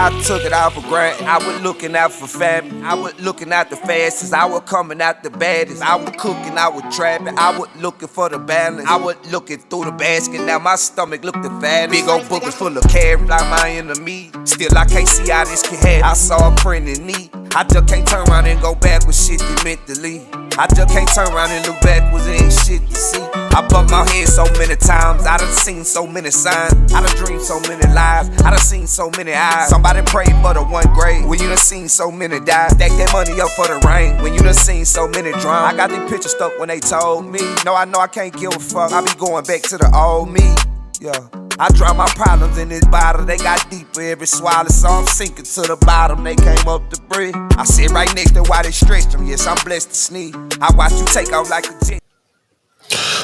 I took it out for granted. I was looking out for family. I was looking out the fastest. I was coming out the baddest. I was cooking, I was trapping. I was looking for the balance. I was looking through the basket. Now my stomach looked the fattest. Big old boogers full of carrots like my enemy. Still I can't see how this can happen. I saw a print in need. I just can't turn around and go back with shit that meant to leave. I just can't turn around and look backwards, there ain't shit to see. I bumped my head so many times, I done seen so many signs. I done dreamed so many lives, I done seen so many eyes. Somebody pray for the one grave, when you done seen so many die. Stack that money up for the rain, when you done seen so many drown. I got them pictures stuck when they told me. No, I know I can't give a fuck, I be going back to the old me. Yeah, I drown my problems in this bottle. They got deeper every swallow, so I'm sinking to the bottom. They came up to breathe. I sit right next to why they stretched them. Yes, I'm blessed to sneeze. I watch you take off like a jet.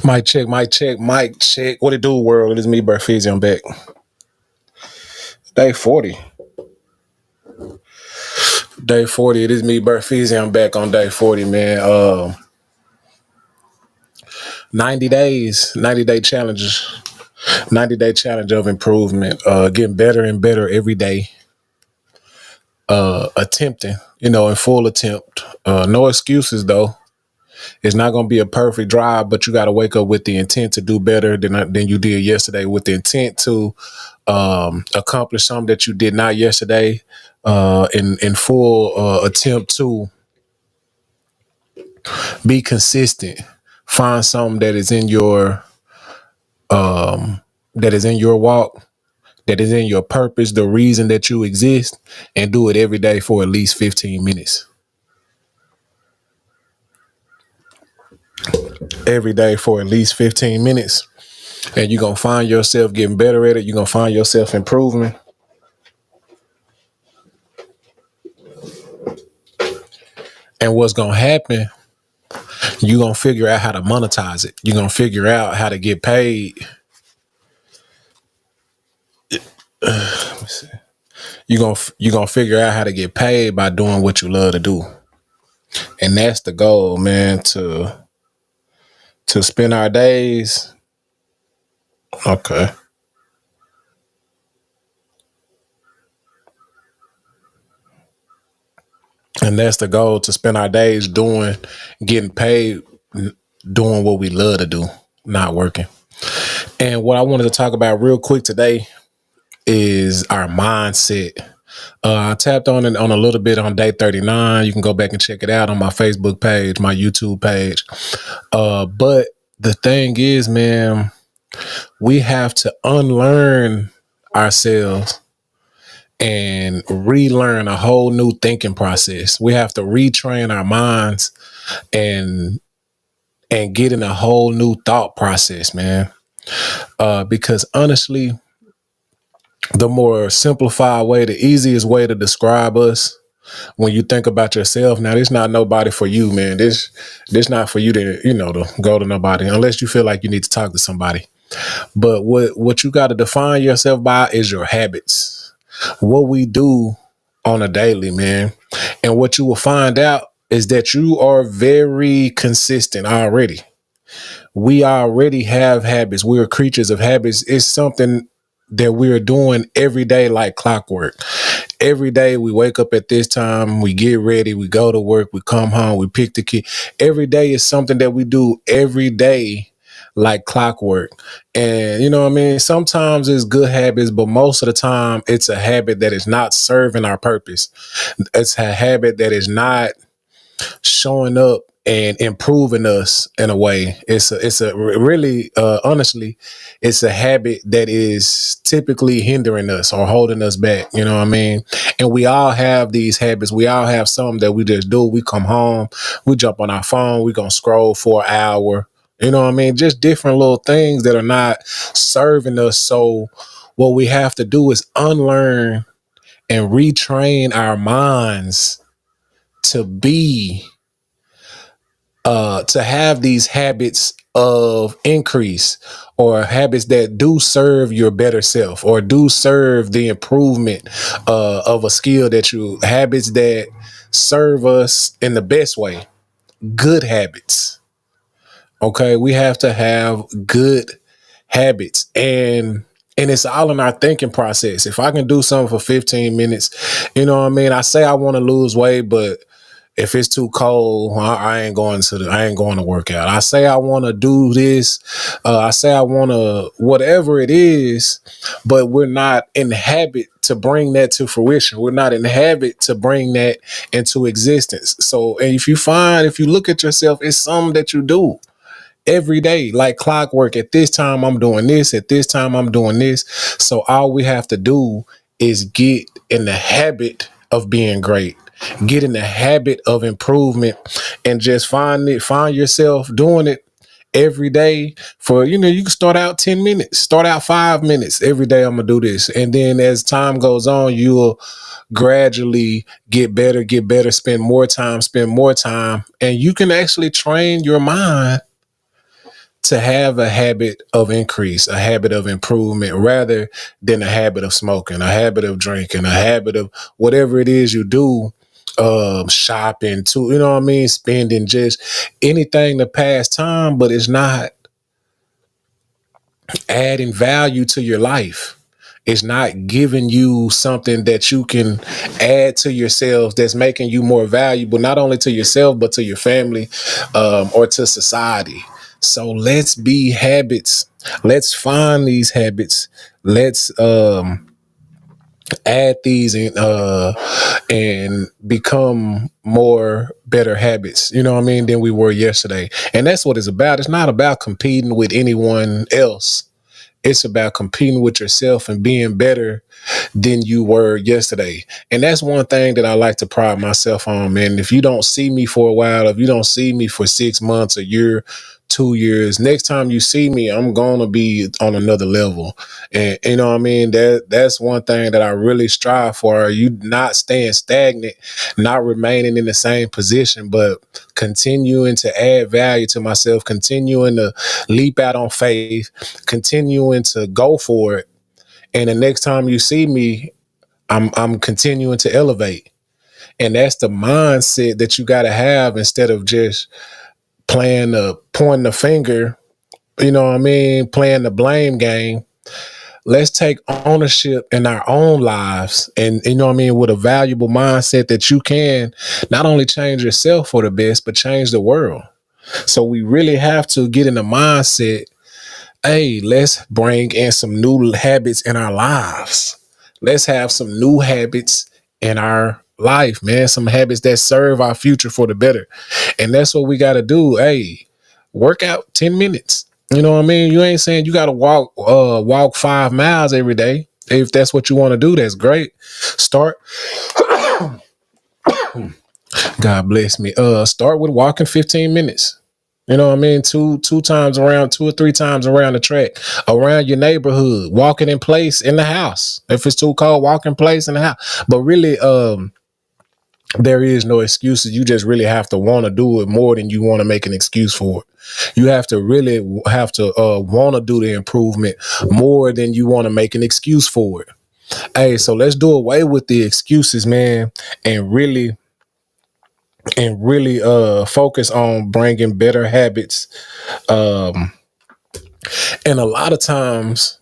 Mic check, mic check, mic check. What it do, world? It is me, Burfeezy. I'm back. Day 40. Day 40. It is me, Burfeezy. I'm back on day 40, man. 90 days, 90-day challenges. 90-day challenge of improvement. Getting better and better every day. Attempting, in full attempt. No excuses, though. It's not going to be a perfect drive, but you got to wake up with the intent to do better than you did yesterday, with the intent to accomplish something that you did not yesterday, in full attempt to be consistent. Find something that is in your walk, that is in your purpose, the reason that you exist, and do it every day for at least 15 minutes. Every day for at least 15 minutes. And you're going to find yourself getting better at it. You're going to find yourself improving. And what's going to happen, you're going to figure out how to monetize it. You're going to figure out how to get paid. Let me see. You're going to figure out how to get paid by doing what you love to do. And that's the goal, man, to spend our days. Okay. And that's the goal, to spend our days getting paid, doing what we love to do, not working. And what I wanted to talk about real quick today is our mindset. I tapped on it on a little bit on day 39. You can go back and check it out on my Facebook page, my YouTube page. But the thing is, man, we have to unlearn ourselves and relearn a whole new thinking process. We have to retrain our minds and get in a whole new thought process, man. Because honestly, the more simplified way, the easiest way to describe us, when you think about yourself, now this not nobody for you, man. This not for you to, to go to nobody, unless you feel like you need to talk to somebody. But what you got to define yourself by is your habits. What we do on a daily, man. And what you will find out is that you are very consistent already. We already have habits. We're creatures of habits. It's something that we're doing every day like clockwork. Every day we wake up at this time, we get ready, we go to work, we come home, we pick the kid. Every day is something that we do every day like clockwork. And you know what I mean? Sometimes it's good habits, but most of the time it's a habit that is not serving our purpose. It's a habit that is not showing up and improving us in a way. It's a really, honestly, it's a habit that is typically hindering us or holding us back. You know what I mean? And we all have these habits. We all have some that we just do. We come home, we jump on our phone, we gonna scroll for an hour. You know what I mean? Just different little things that are not serving us. So what we have to do is unlearn and retrain our minds to have these habits of increase, or habits that do serve your better self, or do serve the improvement of a skill habits that serve us in the best way. Good habits. Okay, we have to have good habits. And And it's all in our thinking process. If I can do something for 15 minutes, you know what I mean? I say I want to lose weight, but if it's too cold, I ain't going to work out. I say I want to do this. I say I want to, whatever it is, but we're not in habit to bring that to fruition. We're not in habit to bring that into existence. So, and if you look at yourself, it's something that you do every day, like clockwork. At this time, I'm doing this. At this time, I'm doing this. So all we have to do is get in the habit of being great. Get in the habit of improvement, and just find yourself doing it every day for, you can start out 10 minutes, start out 5 minutes. Every day I'm gonna do this. And then as time goes on, you'll gradually get better, spend more time, and you can actually train your mind to have a habit of increase, a habit of improvement, rather than a habit of smoking, a habit of drinking, a habit of whatever it is you do, shopping too, you know what I mean? Spending, just anything to pass time, but it's not adding value to your life. It's not giving you something that you can add to yourself that's making you more valuable, not only to yourself, but to your family, or to society. So let's be habits. Let's find these habits. Let's add these and become more better habits, you know what I mean, than we were yesterday. And that's what it's about. It's not about competing with anyone else. It's about competing with yourself and being better than you were yesterday. And that's one thing that I like to pride myself on, man. If you don't see me for a while, if you don't see me for 6 months, a year, 2 years, next time you see me, I'm gonna be on another level. And you know what I mean? That's one thing that I really strive for. You not staying stagnant, not remaining in the same position, but continuing to add value to myself, continuing to leap out on faith, continuing to go for it. And the next time you see me, I'm continuing to elevate. And that's the mindset that you got to have, instead of just pointing the finger, you know what I mean, playing the blame game. Let's take ownership in our own lives, and you know what I mean, with a valuable mindset that you can not only change yourself for the best, but change the world. So we really have to get in the mindset, hey, let's bring in some new habits in our lives. Let's have some new habits in our life, man. Some habits that serve our future for the better. And that's what we got to do. Hey, work out 10 minutes. You know what I mean? You ain't saying you got to walk 5 miles every day. If that's what you want to do, that's great. Start. God bless me. Start with walking 15 minutes. You know what I mean? Two times around, 2 or 3 times around the track, around your neighborhood, walking in place in the house. If it's too cold, walk in place in the house. But really, there is no excuses. You just really have to want to do it more than you want to make an excuse for it. You have to really have to want to do the improvement more than you want to make an excuse for it. Hey, so let's do away with the excuses, man, and really focus on bringing better habits. Um, and a lot of times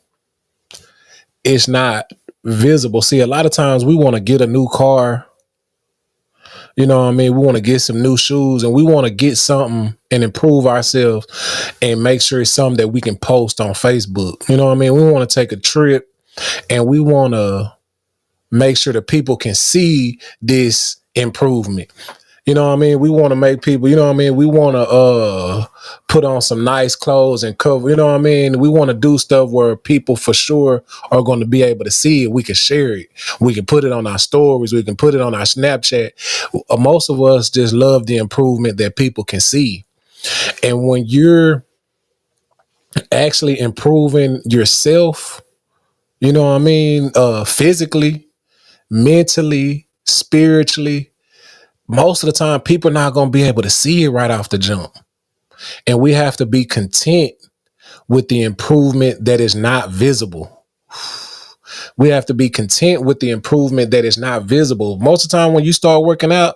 it's not visible. See, a lot of times we want to get a new car. You know what I mean? We want to get some new shoes, and we want to get something and improve ourselves and make sure it's something that we can post on Facebook. You know what I mean? We want to take a trip, and we want to make sure that people can see this improvement. You know what I mean? We want to make people, you know what I mean? We want to put on some nice clothes and cover, you know what I mean? We want to do stuff where people for sure are going to be able to see it. We can share it. We can put it on our stories. We can put it on our Snapchat. Most of us just love the improvement that people can see. And when you're actually improving yourself, you know what I mean? Physically, mentally, spiritually, most of the time people are not going to be able to see it right off the jump. And we have to be content with the improvement that is not visible. We have to be content with the improvement that is not visible. Most of the time when you start working out,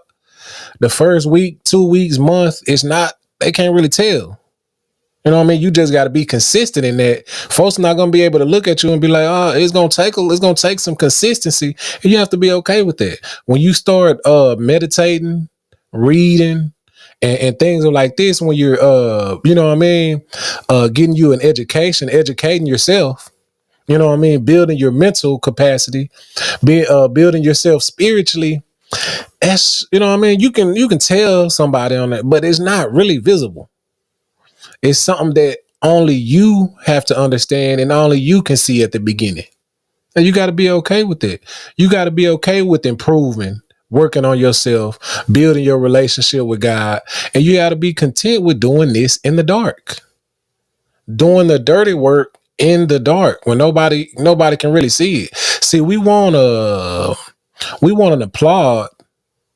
the first week, 2 weeks, month, it's not, they can't really tell. You know what I mean? You just got to be consistent in that. Folks not gonna be able to look at you and be like, "Oh, it's gonna take some consistency," and you have to be okay with that. When you start meditating, reading, and things like this, when you're you know what I mean, getting you an education, educating yourself. You know what I mean? Building your mental capacity, building yourself spiritually. That's you know what I mean. You can tell somebody on that, but it's not really visible. It's something that only you have to understand and only you can see at the beginning. And you got to be okay with it. You got to be okay with improving, working on yourself, building your relationship with God. And you got to be content with doing this in the dark, doing the dirty work in the dark when nobody can really see it. See, we want an applaud,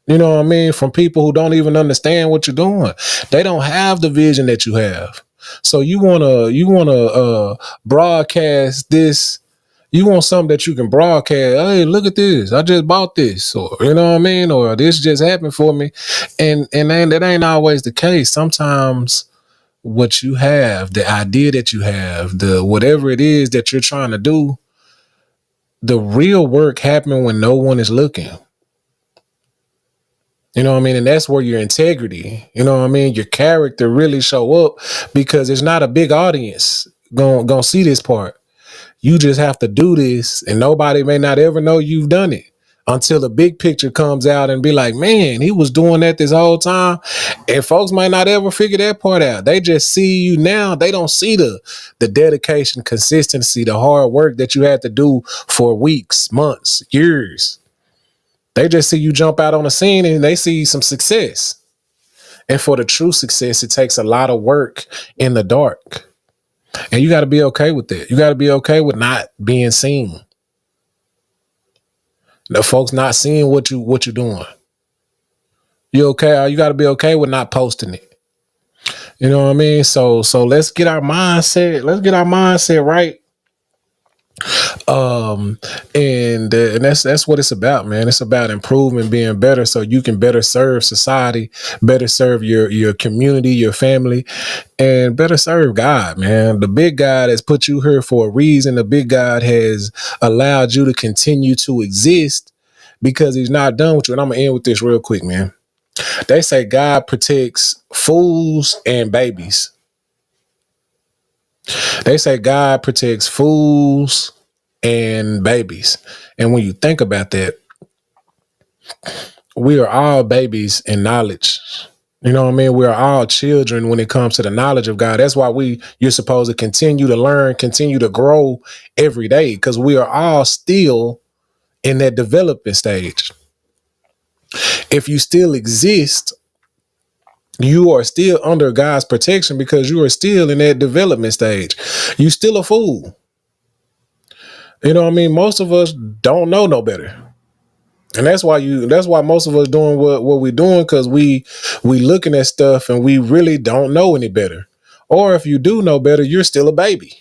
you know what I mean, from people who don't even understand what you're doing. They don't have the vision that you have. So you wanna broadcast this. You want something that you can broadcast. Hey, look at this! I just bought this, or you know what I mean, or this just happened for me, and then that ain't always the case. Sometimes what you have, the idea that you have, the whatever it is that you're trying to do, the real work happen when no one is looking. You know what I mean? And that's where your integrity, you know what I mean, your character really show up because it's not a big audience gonna see this part. You just have to do this and nobody may not ever know you've done it until the big picture comes out and be like, man, he was doing that this whole time. And folks might not ever figure that part out. They just see you now. They don't see the dedication, consistency, the hard work that you had to do for weeks, months, years. They just see you jump out on the scene and they see some success. And for the true success, it takes a lot of work in the dark. And you got to be okay with that. You got to be okay with not being seen. The folks not seeing what you're doing. You okay? You got to be okay with not posting it. You know what I mean? So let's get our mindset. Let's get our mindset right. Um, and that's what it's about, man. It's about improving, being better, so you can better serve society, better serve your community, your family, and better serve God, man. The big God has put you here for a reason. The big God has allowed you to continue to exist because He's not done with you. And I'm gonna end with this real quick, man. They say God protects fools and babies. They say God protects fools and babies. And when you think about that, we are all babies in knowledge. You know what I mean? We're all children when it comes to the knowledge of God. That's why you're supposed to continue to learn, continue to grow every day, because we are all still in that development stage. If you still exist, you are still under God's protection because you are still in that development stage. You still a fool. You know what I mean? Most of us don't know no better. And that's why most of us doing what we're doing, because we looking at stuff and we really don't know any better. Or if you do know better, you're still a baby.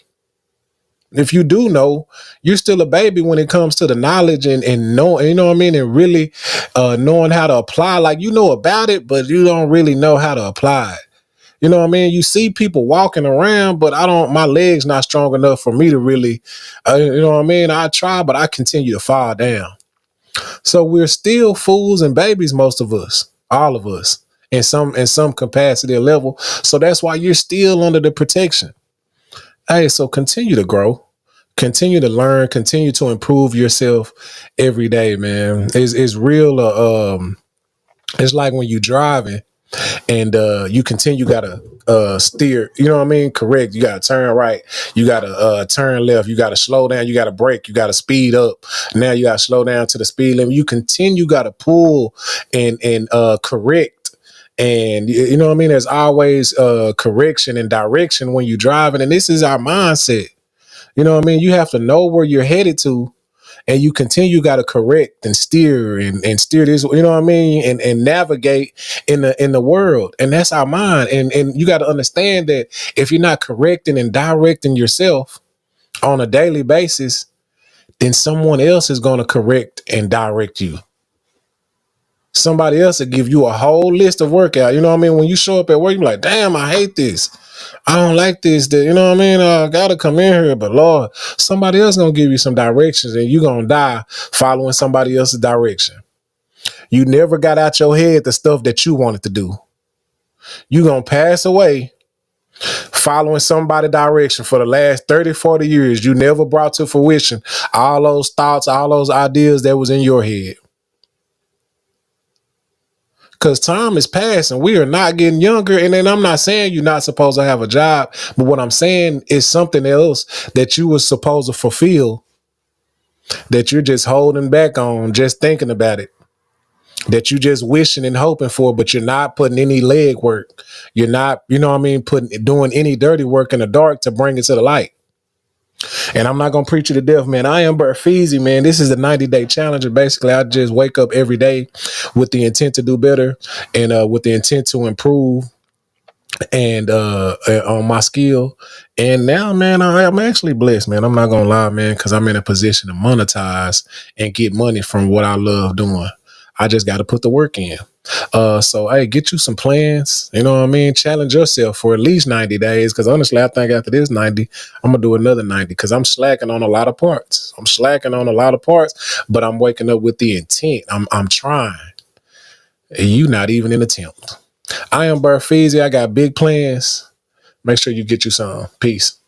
If you do know, you're still a baby when it comes to the knowledge and know, you know what I mean, and really knowing how to apply. Like, you know about it, but you don't really know how to apply it. You know what I mean? You see people walking around, but my legs not strong enough for me to really, you know what I mean? I try, but I continue to fall down. So we're still fools and babies, most of us, all of us, in some capacity or level. So that's why you're still under the protection. Hey, so continue to grow, continue to learn, continue to improve yourself every day, man. It's real. It's like when you driving and you gotta steer, you know what I mean, correct. You gotta turn right, you gotta turn left, you gotta slow down, you gotta brake, you gotta speed up. Now you gotta slow down to the speed limit. You gotta pull and correct. And you know what I mean, there's always correction and direction when you're driving, and this is our mindset. You know what I mean, you have to know where you're headed to, and you got to correct and steer and steer this, you know what I mean, and navigate in the world. And that's our mind. And you got to understand that if you're not correcting and directing yourself on a daily basis, then someone else is going to correct and direct you. Somebody else will give you a whole list of workout. You know what I mean? When you show up at work, you're like, damn, I hate this. I don't like this. You know what I mean? I gotta come in here, but Lord, somebody else gonna give you some directions, and you gonna die following somebody else's direction. You never got out your head the stuff that you wanted to do. You gonna pass away following somebody's direction for the last 30, 40 years. You never brought to fruition all those thoughts, all those ideas that was in your head. Because time is passing. We are not getting younger. And then I'm not saying you're not supposed to have a job, but what I'm saying is something else that you were supposed to fulfill that you're just holding back on, just thinking about it, that you just wishing and hoping for, but you're not putting any leg work. You're not, you know what I mean, doing any dirty work in the dark to bring it to the light. And I'm not gonna preach you to death, man. I am Bert Feezy, man. This is the 90-day challenge. And basically, I just wake up every day with the intent to do better and with the intent to improve and on my skill. And now, man, I'm actually blessed, man. I'm not gonna lie, man, because I'm in a position to monetize and get money from what I love doing. I just got to put the work in. So hey, get you some plans. You know what I mean? Challenge yourself for at least 90 days. Because honestly, I think after this 90, I'm gonna do another 90 because I'm slacking on a lot of parts. But I'm waking up with the intent. I'm trying. You not even an attempt. I am Bert Feezy. I got big plans. Make sure you get you some. Peace.